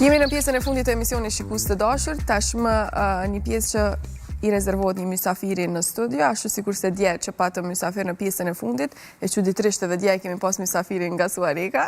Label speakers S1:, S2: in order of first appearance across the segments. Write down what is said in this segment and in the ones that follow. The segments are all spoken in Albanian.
S1: Jemi në pjesën e fundit të emisionit Shikus të dashur, tashmë një pjesë që I rezervohet një mysafiri në studio, ashtu sikur se dje që patëm mysafir në pjesën e fundit, e çuditërisht edhe dje kemi pas mysafirin nga Suareka.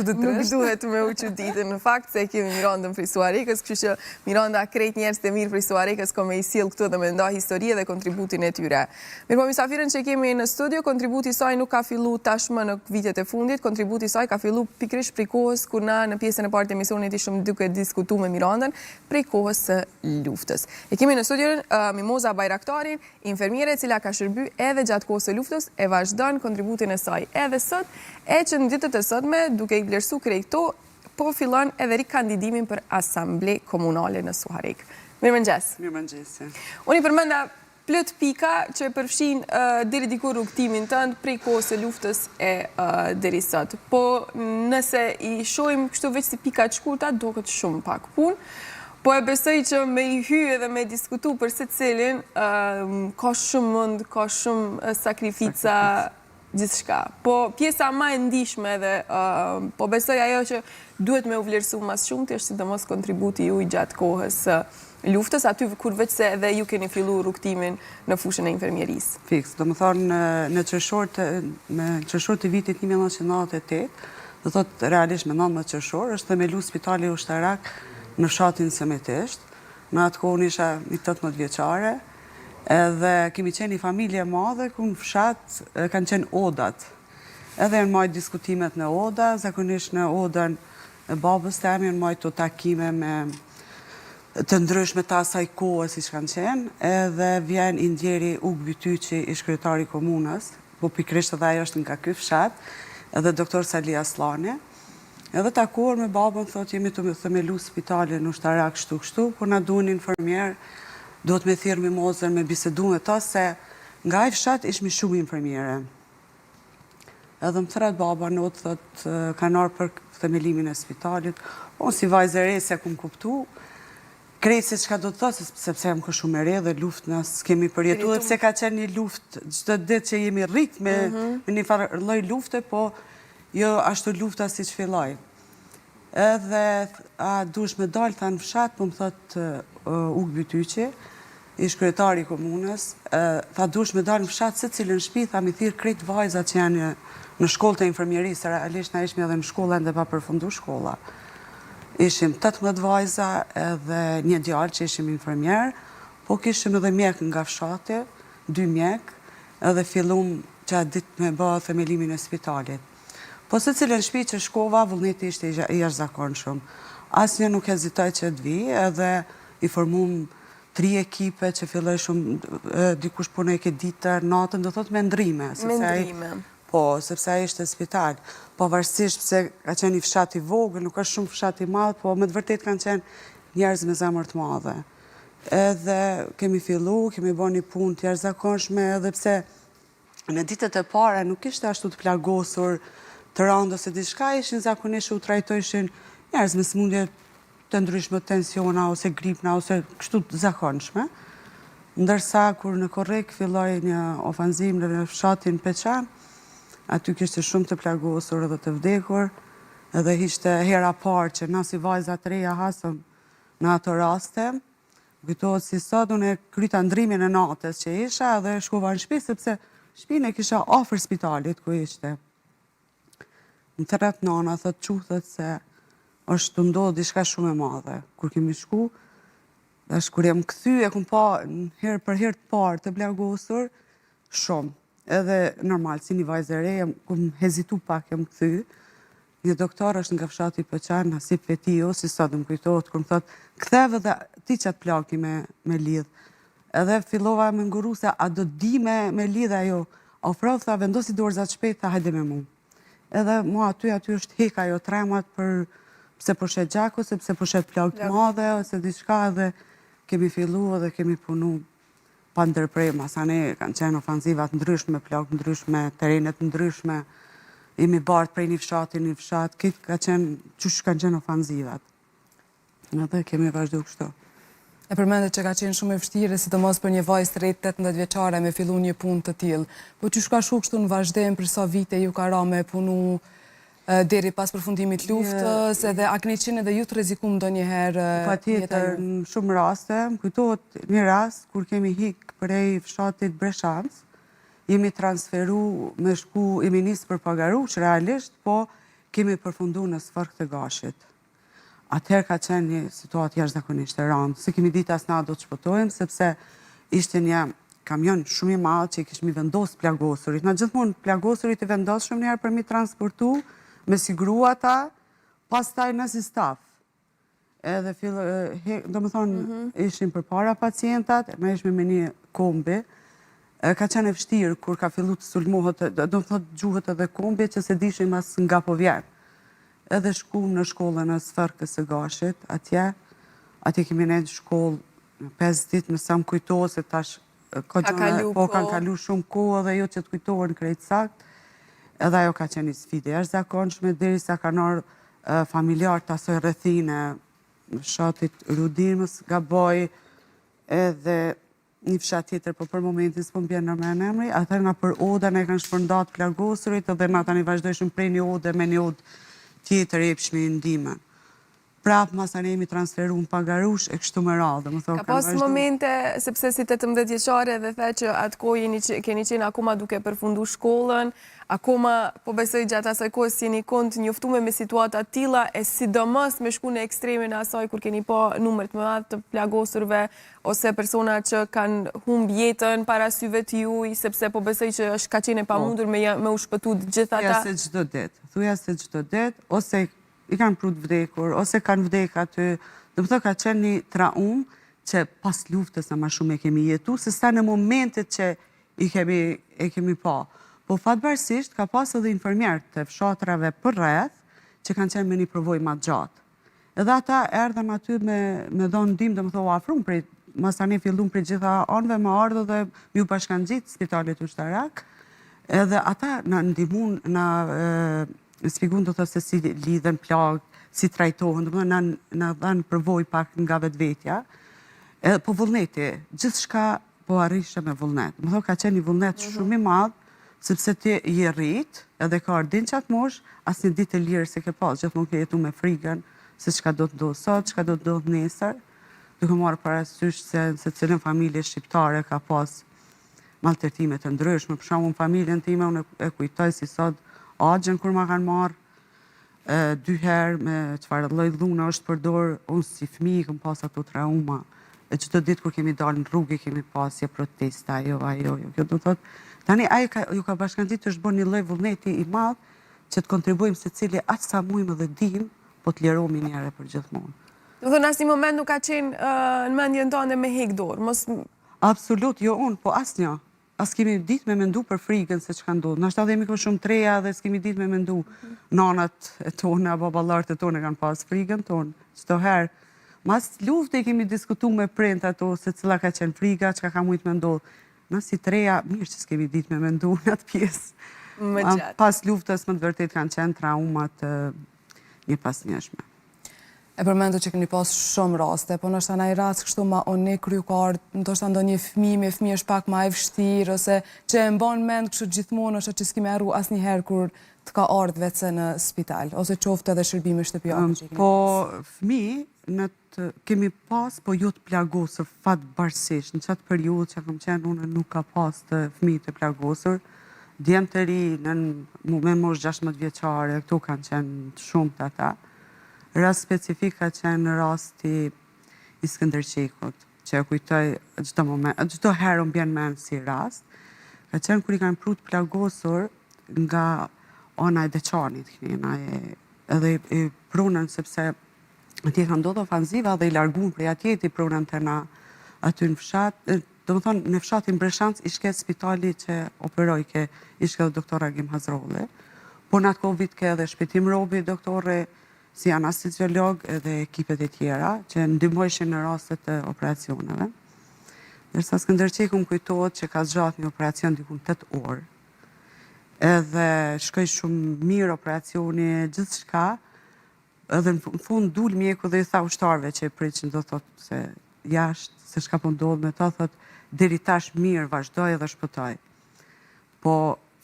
S1: Nuk duhet me u çuditë në fakt se kemi Mirandën prej Suarekës, kështu që Miranda krejt njerëz të mirë prej Suarekës ko me I sjell këtu dhe me nda histori dhe kontributin e tyre. Mirë, mysafirin që kemi në studio, kontributi I saj nuk ka fillu tashmë në vitet e fundit, kontributi I saj ka fillu pikërisht prej kohës kur na në pjesën e parë të emisionit ishim duke diskutuar me Mirandën prej kohës së luftës. E kemi në studio Mimoza Bajraktarin, infermiere e cila ka shërby edhe gjatë kohës së luftës, e vazhdon kontributin e saj edhe sot, e që në ditët e sotme, duke I vlerësu krejto, po fillon edhe rikandidimin për asamble komunale në Suarek. Mirëmëngjes.
S2: Mirëmëngjes.
S1: Unë I përmenda plot pika që përfshin deri diku rrugtimin tënd prej kohës së luftës e deri sot. Po nëse I shohim kështu veç si pika të shkurta, duket shumë pak punë. Po e besoj që me I hy edhe me diskutu për secilin, ka shumë mund, ka shumë sakrifica, gjithçka. Po pjesa më e ndihshme edhe, po besoj ajo që duhet me u vlerësu mas shumë, të është sidomos kontributi ju I gjatë kohës luftës, aty kur veç se edhe ju keni fillu rrugtimin në fushën e infermierisë.
S2: Fiks, do më thonë në qershor të vitit 1998, do thotë realisht me 19 qershor, është themelu Spitali Ushtarak në fshatin Semetisht. Në atë kohën isha një 18 vjeçare, edhe kemi qenë një familje madhe, ku në fshat kanë qenë odat. Edhe në majtë diskutimet në oda, zakonisht në odën e babës temi, në majtë të takime me të ndryshme të asaj kohës si që kanë qenë, edhe vjen I ndjeri Uk Bytyqi I kryetari komunës, po pikrisht edhe ajo është nga ky fshat, edhe doktor Sali Aslani. Edhe takuar me babën, thot, jemi të themelu spitalin në Ushtarak kështu, por na duhen infermier, duhet me thirr Mimozën, me bisedu me ta, se nga ai fshat ishmi shumë infermiere. Edhe më thret baba, not, thot, kanë arë për themelimin e spitalit, unë si vajzë e re se kum kuptu, krejt se çka do të thotë, sepse jam shumë e re dhe luftë na kemi përjetuar, dhe pse ka qenë një luftë çdo ditë që jemi rrit me një farë lloj lufte, po jo ashtu lufta si që filloj. Edhe dush me dalë, tha në fshat, po më thot Uk Bytyqi, ish kryetari I komunës, tha dush me dalë në fshat, se cilën shtëpi, tha mi thirr krejt vajzat që janë në shkollë të infermierisë, realisht na ishmi edhe në shkolla ende pa përfundu shkolla. Ishim 18 vajza edhe një djalë që ishim infermier, po kishim edhe mjek nga fshati, 2 mjek, edhe fillum që a ditë me bë themelimin e spitalit. Po se cilën shtëpi që shkova, vullneti ishte I jashtëzakonshëm. Asnjë nuk hezitoj që të vi, edhe I formum 3 ekipe që filloj shumë, dikush punoj ke ditër, natën, do thot me ndrime.
S1: Me ndrime.
S2: Po, sepse ai ishte spital. Pavarësisht pse ka qenë I fshat I vogël, nuk është shumë fshat I madh, po me të vërtet kanë qenë njerëz me zemër të madhe. Edhe kemi fillu, kemi bërë një punë të jashtëzakonshme, edhe pse në ditët e para nuk ishte ashtu të plagosur të randë ose diçka, ishin zakonisht u trajtojshin njerëz me sëmundje të ndryshme, tensiona ose gripna ose kështu të zakonshme. Ndërsa kur në Korrek filloi një ofanzim në fshatin Peçan, aty kishte shumë të plagosur edhe të vdekur, edhe ishte hera parë që na si vajza të reja hasëm në ato raste. Kujtohet si sot unë kryta ndrimin e natës që isha dhe shkova në shtëpi sepse shtëpinë e kisha afër spitalit ku ishte. Më thret nana, thot thët se është të ndodhë diçka shumë e madhe. Kur kemi shku, dash kur jam kthy, e kum pa për herë të parë të plagosur shumë. Edhe normal, si një vajzë e re, kum hezitu pak, jam kthy. Një doktor është nga fshati Peçan, Nasip Fetio, si sot më kujtohet, kur më thot, ktheve dhe ti qatë plaki me lidh. Edhe fillova me nguru se a do di me lidh ajo. Ofrov, tha, vendosi dorëzat shpejt, tha, hajde me mu. Edhe mua aty është heka ajo tremat për pse po shet gjaku, sepse po shet plak të madhe, ose diçka, edhe kemi fillu edhe kemi punu pa ndërprerje. Sa ne kanë qenë ofanzivat ndryshme, plak ndryshme, terenet ndryshme, jemi bartë prej një fshati, një fshat, këtë ka qenë, qysh kanë qenë ofanzivat. Edhe kemi vazhdu kështu.
S3: E përmendet që ka qenë shumë e vështirë, sidomos për një vajzë të rejtë 18 vjeçare me fillu një punë të tillë. Po që shka shku kështu në vazhdim, për sa vite ju ka ra me punu deri pas përfundimit luftës, edhe a keni qenë edhe ju të rrezikum ndonjëherë
S2: Patjetër, në shumë raste, më kujtohet një rast kur kemi hik prej fshatit Breshanc, jemi transferu me shku, jemi nisë për Pagarush realisht, po kemi përfundu në Sfork të Gashit. Atëherë ka qenë një situatë jashtëzakonisht e rëndë, se kemi ditë as na do të shpëtojmë, sepse ishte një kamion shumë i madh që i kishmi vendos plagosurit. Na gjithmonë plagosurit i vendos shumë njerë për mi transportu, me siguru ata, pastaj në si staf. Edhe do më thonë, ishim për para pacientat, me ishme me një kombi, ka qenë e vështirë kur ka fillu të sulmohet, do më thotë gjuhët edhe kombi, që se dishim as nga po vjen. Edhe shku në shkollën e Sforkës së Gashit, atje kemi ne në shkollë 5 ditë, më sa më kujtohet se tash kanë kalu shumë kohë dhe jo që të kujtohen krejt sakt, edhe ajo ka qenë një sfidë jashtëzakonshme derisa kanë ardhur familjar të asoj rrethine, fshatit Rudimës, Gaboj, edhe një fshat tjetër, po për momentin s'po m'bjen në emri, ata nga për Oda ne kanë shpërndat plagosurit, edhe na tani vazhdojshëm prej një Ode me një Odë tjetër e jepshmi ndihmën. Prapë masa ne jemi transferu në Pagarush e kështu me radhë.
S1: Ka pas momente, sepse si 18 vjeçare dhe the që atë kohë keni qenë akoma duke përfundu shkollën, akoma po besoj gjatë asaj kohës jeni kont njoftume me situata tilla e sidomos me shku në ekstremin e asaj kur keni pa numër të madh të plagosurve ose persona që kanë humb jetën para syve të juaj, sepse po besoj që është ka qenë e pamundur me u shpëtu të gjithë ata.
S2: Thuja se çdo ditë, ose i kanë prut vdekur, ose kanë vdek aty, dhe më thë ka qenë një traumë që pas luftës në ma shumë e kemi jetu, se sa në momentet që e kemi pa. Po fatbarësisht ka pas edhe infermjerë të fshatrave për rreth, që kanë qenë me një përvoj ma gjatë. Edhe ata erdhen aty me dhonë ndim, dhe më thë u afrum, mas tani fillum për gjitha anëve me ardhë dhe ju bashkan gjitë spitalit Ushtarak, edhe ata në ndimun, në spjegun do të se si lidhen plagë, si trajtohen, në dhanë përvoj pak nga vetvetja. Po vullneti, gjithë shka po arrishe me vullnet. Më thë ka qenë një vullnet shumë i madhë, sepse ti je rrit, edhe ka ardin qatë mosh, as një ditë e lirë se ke pas, gjithmonë ke jetu me frigën, se qka do të do sot, qka do të do nesër, duke marrë parasysh se cilën familje shqiptare ka pas maltërtimet të ndryshme. Për shkakun familjen time, unë e kujtoj si sot agjen kur ma kanë marrë 2 herë me çfarë lloj dhuna është përdor, unë si fëmijë kam pas ato trauma. E çdo ditë kur kemi dalë në rrugë kemi pasje protesta, ajo. Kjo do thotë, tani ju ka bashkangjitur është bërë një lloj vullneti i madh që të kontribuojmë secili aq sa mujmë dhe dim, po të lirohemi një herë për gjithmonë.
S1: Do thënë asnjë moment nuk ka qenë në mendjen tënde me hek dorë,
S2: Absolut, jo unë, po asnjë. As kemi ditë me mendu për frigën se çka ndodh. Nashta dhe jemi shumë treja dhe s'kemi ditë me mendu. Nanat e tona, baballarët e tonë kanë pas frigën tonë. Çdo herë. Mas lufte kemi diskutuar me print ato se cila ka qenë friga, çka ka mujt me ndodh. Na si treja, mirë që s'kemi ditë me mendu në atë pjesë.
S1: Më gjatë.
S2: Pas luftës më të vërtet kanë qenë traumat një pasnjëshme.
S3: E përmendu që keni pas shumë raste, po nështë anaj rast kështu ma onik krykart, ndoshta ndonjë fëmijë është pak ma e vështirë, ose që e mban mend kështu gjithmonë është që s'kime arru asnjëherë kur të ka ardhë vetëse në spital, ose qoftë edhe shërbime shtëpiake.
S2: Po fëmijë kemi pas, po jo të plagosur fatbarësisht. Në qatë periudhë që kam qenë unë nuk ka pas të fëmijë të plagosur. Djemë të ri, me mosh 16 vjeçare, këto kanë qenë shumë të ata. Rast specifik ka qenë rasti i Skënderqekut, që e kujtoj çdo herë më bjen mend si rast. Ka qenë kur i kanë prut plagosur nga ana e Deçanit, edhe i prunën sepse atje ka ndodhur ofanziva dhe i larguan prej atje i prunën të na aty në fshat. Do më thonë, në fshatin Breshanc ishke spitali që operoj, ishke dhe doktor Agim Hazrolli, po në atë Covid ke edhe Shpëtim Robi, doktore si anesteziolog edhe ekipet e tjera që ndihmojshin në rastet e operacioneve. Ndërsa Skënderqeku më kujtohet që ka zgjatur një operacion diku 8 orë. Edhe shkoi shumë mirë operacioni, gjithçka. Edhe në fund dul mjeku dhe i tha ushtarëve që e pritin, do thotë se jashtë, se çka po ndodh me ta, thotë deri tash mirë, vazhdoj edhe shpëtoj. Po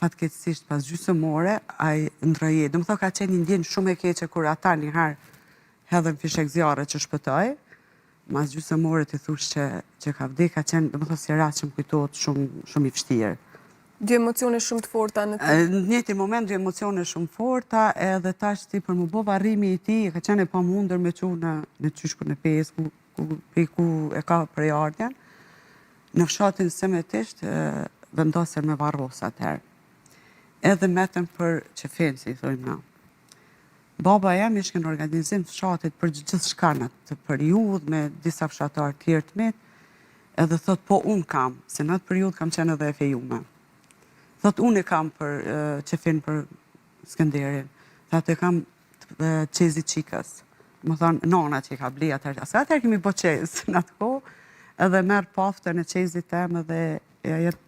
S2: fatkeqësisht pas gjysmore, ai ndroi. Do të thotë ka qenë një ndjenjë shumë e keqe kur ata një herë hedhën fishek zjarre që shpëtoi. Mas gjysmore ti thush që ka vdek, ka qenë, do të thotë si rast që më kujtohet shumë i vështirë.
S1: Dy emocione shumë të forta në ty.
S2: Në njëjtin moment dy emocione shumë forta, edhe tash ti për më bë varrimi i tij, ka qenë e pamundur me çu në qyshkun e Pes ku e ka përjardhjen. Në fshatin Semetisht vendosën me varros atëherë. Edhe metën për qefen, si i thojmë na. Baba jam ishte në organizim fshatit për gjithçka në atë periudhë me disa fshatarë tjerë të mit, edhe thot po unë kam, se në atë periudhë kam qenë edhe e fejume. Thot unë e kam për qefin për Skënderin, thot e kam qezi qikës. Më thonë, nona që i ka bli atër, asa atër kemi po qezë në atë kohë, edhe merë paftën e qezit tem edhe e jetë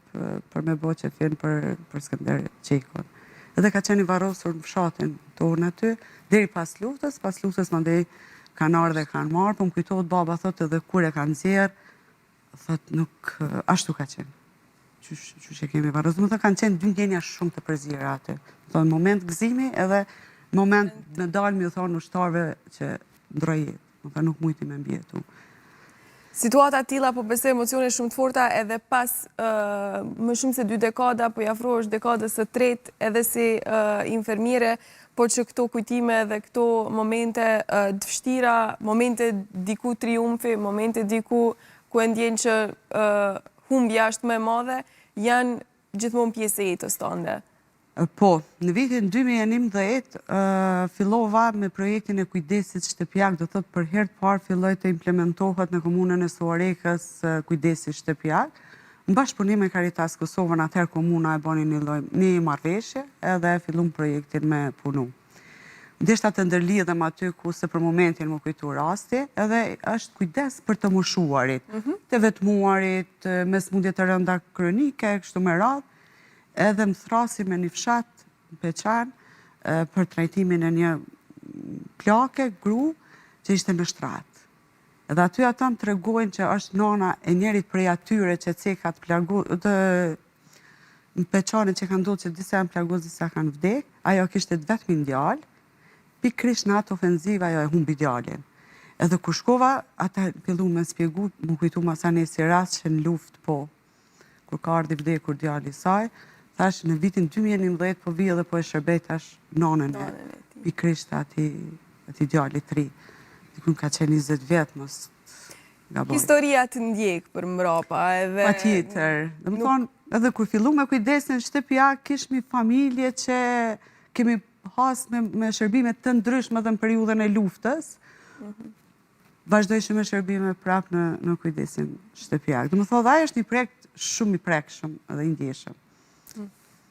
S2: për me bo qefin për Skënder qikën. Edhe ka qenë i varrosur në fshatin tonë aty, deri pas luftës mandej kanë ardhur dhe kanë marrë, po më kujtohet baba thotë edhe kur e kanë nxjerr, thotë nuk ashtu ka qenë. Qysh e kemi varrosur, më thonë kanë qenë dy ndjenja shumë të përzira aty. Thonë moment gëzimi edhe moment në dalmi u thonë ushtarëve që ndroi jetë. Më thonë nuk mujti me mbjetu.
S1: Situata tilla po besoj emocione shumë të forta edhe pas më shumë se 2 dekada, po i afrohesh dekadës së tretë edhe si infermiere, po që këto kujtime dhe këto momente të vështira, momente diku triumfi, momente diku ku e ndjen që humbja është më e madhe, janë gjithmonë pjesë e jetës tënde.
S2: Po, në vitin 2011 fillova me projektin e kujdesit shtëpiak, do thotë për herë të parë filloi të implementohet në komunën e Suarekës kujdesi shtëpiak. Në bashkëpunim me Caritas Kosovën, atëherë komuna e bani një marrëveshje edhe fillum projektin me punu. Deshta të ndërlidhem aty ku se për momentin më kujtu rasti, edhe është kujdes për të moshuarit, të vetmuarit, me smundje të rënda kronike, kështu me radhë, edhe më thrasi me një fshat në Peçan për trajtimin e një plake, gru, që ishte në shtrat. Edhe aty ata më tregojnë që është nana e njerit prej atyre që cekat në Peçane që kanë ndodhur që disa janë plagos, disa kanë vdek, ajo kishte vetëm djalë, pikërisht në atë ofenzivë ajo e humbi djalin. Edhe kur shkova, ata filluan me spjegu, më kujtu masani si rast që në luftë po, kur ka ardhi vdekur djali i saj, thash në vitin 2011 po vi edhe po e shërbej tash nonën e pikërisht ati djali 3. Dikun ka qenë 20 vjetë, mos gaboj.
S1: Historia të ndjek për mbrapa edhe...
S2: Patjetër. Dhe më thonë, edhe kur fillu me kujdesin shtëpia, kishmi familje që kemi has me shërbime të ndryshme dhe në periudhën e luftës, vazhdojshme me shërbime prap në kujdesin shtëpiak. Dhe më thonë, dhe ajo është një projekt shumë i prekshëm edhe i ndjeshëm.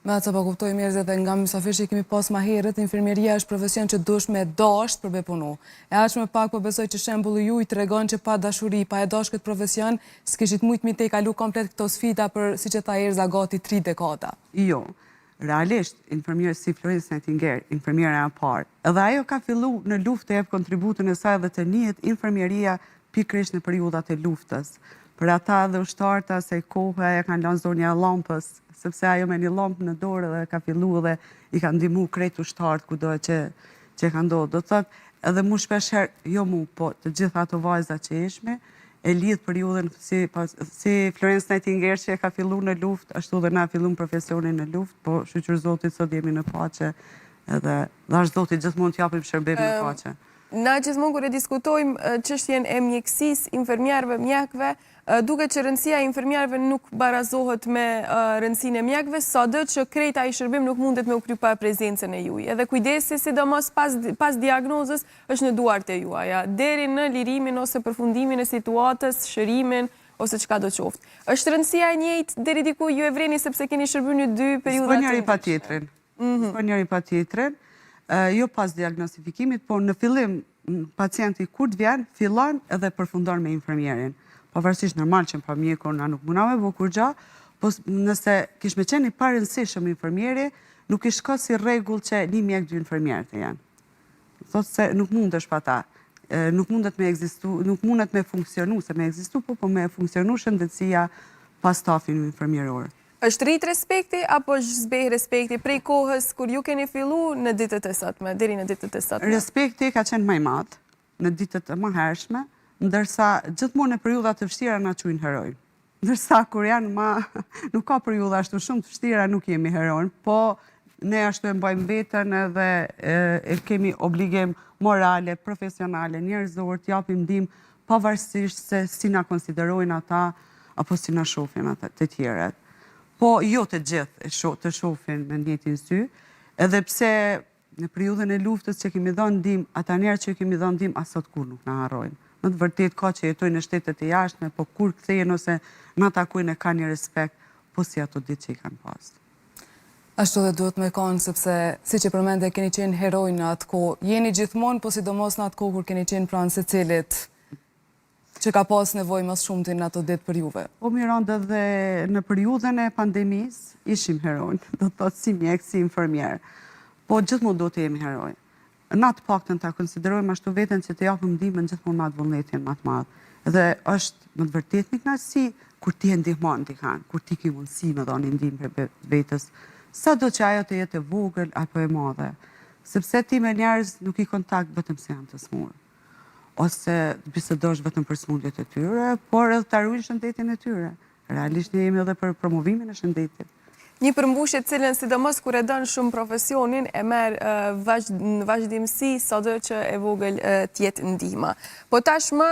S3: Me atë po kuptoj mirë dhe nga mysafirë që kemi pas ma herët, infermieria është profesion që dush me dasht për me punu. E aq me pak po besoj që shembulli ju i tregon që pa dashuri, pa e dash këtë profesion, s'kishit mujt mi te i kalu komplet këto sfida për, si që ta Erza, gati 3 dekada.
S2: Jo, realisht, infermierë si Florence Nightingale, infermiera e parë, edhe ajo ka fillu në luftë të jep kontributën e saj dhe të njihet infermieria pikërisht në periudhat e luftës. Për ata dhe ushtarta se kohë e kanë lanë zonja lampës, sepse ajo me një lampë në dorë dhe ka fillu dhe i ka ndihmu krejt ushtartë kudo që ka ndodhë. Do të thotë, edhe mu shpesher, jo mu, po të gjitha ato vajza që ishme, e lidh periudhën si Florence Nightingale që e ka fillu në luftë, ashtu dhe na fillu në profesionin në luftë, po shqyqër Zotit sot jemi në pace, edhe dhash Zotit gjithmonë t'japim shërbim në pace.
S1: Na gjithmonë kur e diskutojmë çështjen e mjekësisë, infermierëve, mjekëve, duke që rëndësia e infermierëve nuk barazohet me rëndësinë e mjekëve, sado që krejt ai shërbim nuk mundet me u kry pa prezencën e juaj. Edhe kujdesi, sidomos pas diagnozës, është në duart e juaja, deri në lirimin ose përfundimin e situatës, shërimin ose çka do qoftë. Është rëndësia e njëjtë deri diku ju e vreni sepse keni shërbyer në 2 periudha
S2: të njëri pa tjetrin. Jo pas diagnostifikimit, por në fillim pacienti kur të vjen, fillon edhe përfundon me infermierin. Pavarësisht normal që pa mjekun na nuk muname bo kur gja, po nëse kishme qenë i parëndësishëm infermieri, nuk ish ka si rregull që një mjek 2 infermierë të janë. Thotë se nuk mundesh pa ta. Nuk mundet me ekzistu, nuk mundet me funksionu, se me ekzistu, po me funksionu shëndetësia pas stafin infermieror.
S1: është rrit respekti apo është zbeh respekti prej kohës kur ju keni fillu në ditët e sotme, deri në ditët e sotme?
S2: Respekti ka qenë më i madh në ditët e mëhershme, ndërsa gjithmonë në periudha të vështira na quajnë heroj. Ndërsa kur janë nuk ka periudha ashtu shumë të vështira, nuk jemi heroj, po ne ashtu e mbajmë veten edhe e kemi obligim morale, profesionale, njerëzor të japim ndihmë pavarësisht se si na konsiderojnë ata apo si na shohin ata të tjerët. Po jo të gjithë të shohin me njëjtin sy, edhe pse në periudhën e luftës që kemi dhënë ndihmë, ata njerëz që kemi dhënë ndihmë as sot kur nuk na harrojnë. Në të vërtetë ka që jetojnë në shtetet e jashtme, po kur kthehen ose na takojnë e kanë një respekt, po si ato ditë që i kanë pas.
S3: Ashtu dhe duhet me konë, sepse si që përmende keni qenë heroj në atë kohë, jeni gjithmonë, po sidomos në atë kohë kur keni qenë pranë secilit që ka pas nevojë më shumë në ato ditë për juve.
S2: Po Miranda, dhe në periudhën e pandemisë ishim heroj, do të thotë si mjek, si infermier. Po gjithmonë do të jemi heroj. Në atë paktën ta konsiderojmë ashtu veten që të japim ndihmën gjithmonë me atë vullnetin më të madh. Dhe është më të vërtetë një kënaqësi kur ti e ndihmon dikën, kur ti ke mundësi me dhënë ndihmë për vetes, sado që ajo të jetë e vogël apo e madhe, sepse ti me njerëz nuk i kontakt vetëm se janë të smur, ose bisedosh vetëm për smundjet e tyre, por edhe ta ruajnë shëndetin e tyre. Realisht ne jemi edhe për promovimin e shëndetit.
S1: Një përmbushje cilën sidomos kur e don shumë profesionin e merr në vazhdimsi sado që e vogël të jetë ndihma. Po tashmë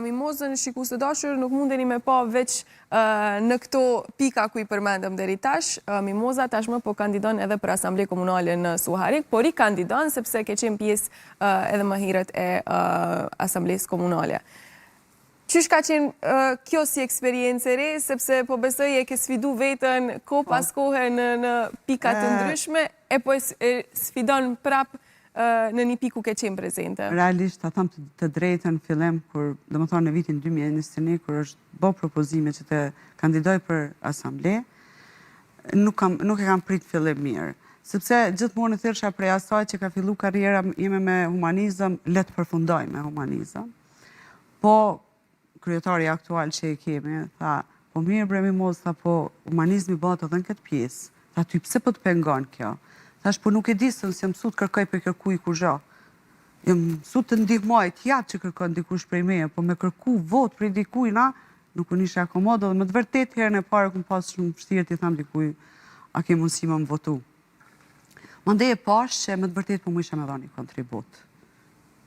S1: Mimozën shikues të dashur nuk mundeni me pa veç në këto pika ku i përmendëm deri tash. Mimoza tashmë po kandidon edhe për Asamblenë Komunale në Suharik, por i kandidon sepse ke qenë pjesë edhe më herët e Asamblesë Komunale. Qysh ka qenë kjo si eksperiencë e re, sepse po besoj e ke sfidu vetën kohë pas kohë në pika të ndryshme, e po e sfidon prap në një pikë ku ke qenë prezente.
S2: Realisht, ta them të drejtën fillim, kur, do më thonë në vitin 2021, kur është bo propozime që të kandidoj për asamble, nuk e kam prit fillim mirë. Sepse gjithmonë thjesha prej asaj që ka fillu karriera ime me humanizëm, le të përfundoj me humanizëm. Po kryetari aktual që e kemi, tha, po mirë bre Mimoz, tha, po humanizmi bëhet edhe në këtë pjesë. Tha, ty pse po të pengon kjo? Thash, po nuk e di se nëse mësut kërkoj për kërkuj kur zha. Jam mësut të ndihmoj, të jap që kërkon dikush prej meje, po me kërku vot prej dikuj na, nuk unë isha akomodo, dhe më të vërtet herën e parë këm pas shumë vështirë t'i tham dikuj, a ke mundësi më votu. Mandej e pash që më të vërtet po më isha me dhoni kontribut.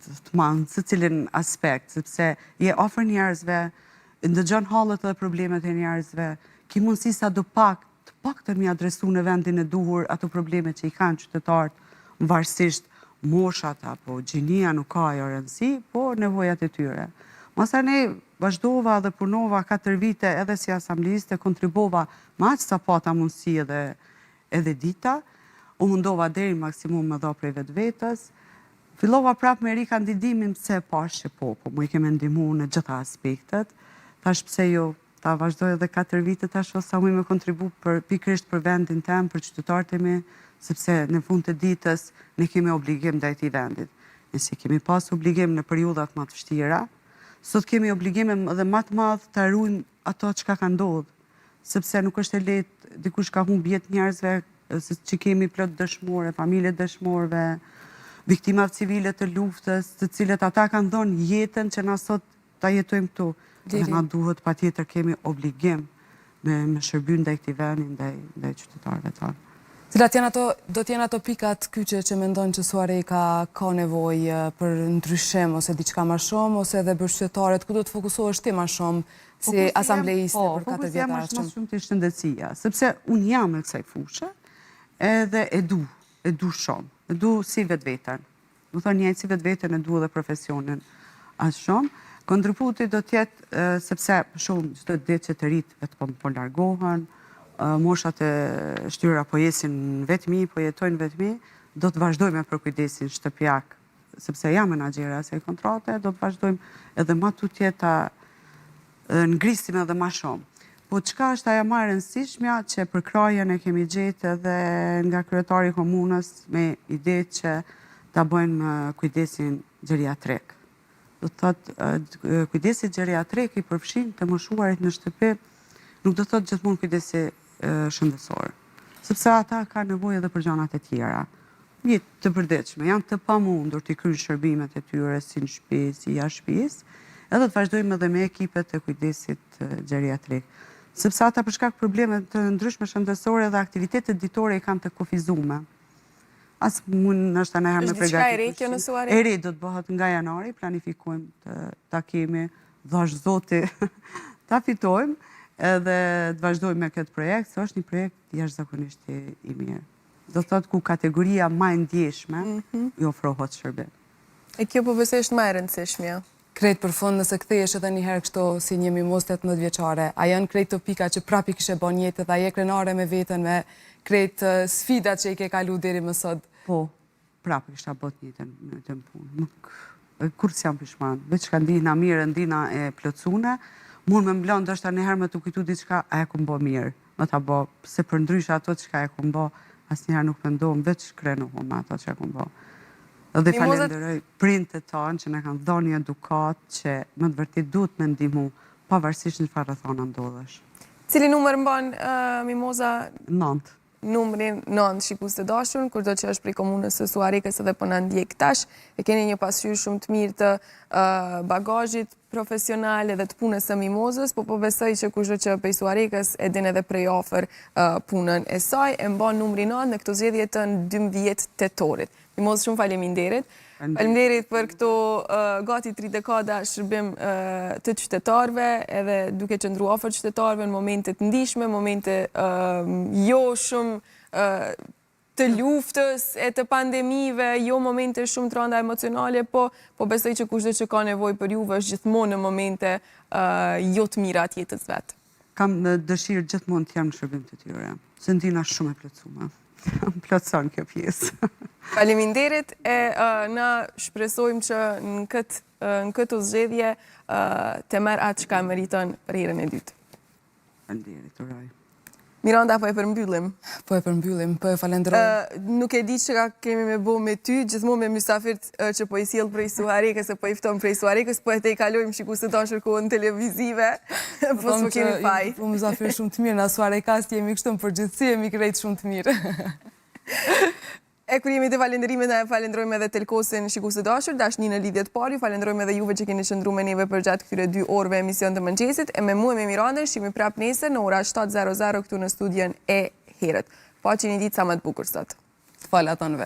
S2: Të manë, se cilin aspekt, sepse je ofër njerëzve, ndëgjon hallet dhe problemet e njerëzve, ki mundësi sa do pak të mi adresu në vendin e duhur ato probleme që i kanë qytetarët, varësisht moshat apo gjinia nuk ka jo rëndësi, po nevojat e tyre. Masa ne vazhdova dhe punova 4 vite edhe si asambliste, kontribova ma që sa pata mundësi edhe dita, u mundova deri maksimum me dha prej vetë vetës. Fillova prap me rikandidimin pse pash që po mu i keme ndihmu në gjitha aspektet. Tash pse jo, ta vazhdoj edhe 4 vite tash sa mu i me kontribu pikrisht për vendin tem, për qytetarët e mi, sepse në fund të ditës ne kemi obligim ndaj këtij vendit. Nëse kemi pas obligim në periudhat më të vështira, sot kemi obligim edhe më të madh të ruajmë ato çka ka ndodhur, sepse nuk është e lehtë, dikush ka humbur jetë njerëzve, që kemi plot dëshmorë, familje dëshmorëve, viktimat civile të luftës, të cilët ata kanë dhënë jetën që na sot ta jetojmë këtu. Dhe na duhet patjetër kemi obligim me shërbim ndaj këtij vendi, ndaj qytetarëve tonë.
S3: Cilat do të jenë ato pikat kyçe që mendon që Suarika ka nevojë për ndryshim ose diçka më shumë, ose edhe për qytetarët, ku do të fokusohesh ti më shumë si asambleiste për 4 vjetar?
S2: Fokusja më shumë të shëndetësia, sepse unë jam në kësaj fushë, edhe e du shumë. E du si vetë vetën. Më thonë njëjtë si vetë vetën e du edhe profesionin as shumë. Kontributi do tjetë, sepse shumë çdo ditë që të rritë vetë po largohen, moshat e shtyra po jesin vetëmi, po jetojnë vetëmi, do të vazhdojmë me përkujdesin shtëpiak, sepse jam menaxhere asaj kontrate, do të vazhdojmë edhe më tutje ta ngrisim edhe më shumë. Po çka është ajo më e rëndësishmja që për krajen e kemi gjetë edhe nga kryetari i komunës me ide që ta bëjmë kujdesin geriatrik. Do të thotë kujdesi geriatrik i përfshin të moshuarit në shtëpi, nuk do të thotë gjithmonë kujdesi shëndetësor. Sepse ata ka nevojë edhe për gjanat e tjera. Jetë të përditshme, janë të pamundur të kryejnë shërbimet e tyre si në shtëpi, si jashtë shtëpisë, edhe të vazhdojmë edhe me ekipet e kujdesit geriatrik. Sepse ata për shkak probleme të ndryshme shëndetësore dhe aktivitetet ditore i kanë të kufizuar. As mund është në herë me
S1: Është diçka e re kjo në Suari?
S2: E re do të bëhet nga janari, planifikojmë ta kemi dhash Zoti ta fitojmë edhe të vazhdojmë me këtë projekt, se është një projekt jashtëzakonisht i mirë. Do të thotë ku kategoria më e ndjeshme i ofrohet shërbim.
S1: E kjo po besoj është më e rëndësishmja.
S3: Krejt për fund nëse kthehesh edhe një herë kështu si një mimos 18 vjeçare, a janë krejt të pika që prap i kishe bën jetë dhe a je krenare me veten me krejt sfidat që i ke kalu deri më sot?
S2: Po, prap kisha bot jetën në të punë. Nuk kur s'jam pishman, veç ka ndihna mirë, ndihna e plotësune, mund me mblon ndoshta një herë me të kujtu diçka, a e kum bë mirë, më ta bë, se për ndryshe ato çka e kum bë, asnjëherë nuk mendohem, veç krenohem me ato që e kum bë. Dhe falenderoj prindët tanë që na kanë dhënë një edukat që më të vërtet duhet me ndihmu, pavarësisht në çfarë thona ndodhesh.
S1: Cili numër mban Mimoza?
S2: 9.
S1: Numrin 9, shikues të dashur, kurdo që është prej komunës së Suarikës edhe po na ndjek tash, e keni një pasqyrë shumë të mirë të bagazhit profesional edhe të punës së Mimozës, po besoj që kushdo që prej Suarikës e din edhe prej afër punën e saj, e mban numrin 9 në këtë zgjedhje të 12 tetorit. Mimozë, shumë faleminderit. Faleminderit për këto gati 3 dekada shërbim të qytetarëve, edhe duke qëndruar afër qytetarëve në momente të ndihshme, momente jo shumë të luftës e të pandemive, jo momente shumë të rënda emocionale, po besoj që kushdo që ka nevojë për juve është gjithmonë në momente jo të mira të jetës vet.
S2: Kam dëshirë gjithmonë të jam në shërbim të tyre, se ndina shumë e plotësuar. Plotëson kjo pjesë.
S1: Faleminderit e na shpresojmë që në këtë zgjedhje të merr atë çka meriton për herën e dytë.
S2: Faleminderit, uroj.
S1: Miranda, po e përmbyllim.
S3: Po e përmbyllim, po e falenderoj.
S1: Nuk e di çka kemi me bo me ty, gjithmonë me mysafirt që po i sjell prej Suarikës e po i fton prej Suarikës, po e te i kalojmë shikues të dashur kohën televizive, po s'po kemi faj.
S3: Po mysafir shumë të mirë, na Suarikas jemi kështu në përgjithësi, jemi krejt shumë të mirë.
S1: E kur jemi të falenderimet, ne falenderojmë edhe Telkosin shikues të dashur, dashni në lidhje të parë, falenderojmë edhe juve që keni qëndruar me neve për gjatë këtyre 2 orëve emision të mëngjesit, e me mua me Mirandën shihemi prap nesër në ora 7:00 këtu në studion e Herët. Paqeni ditë sa më të bukur sot.
S3: Falat anëve.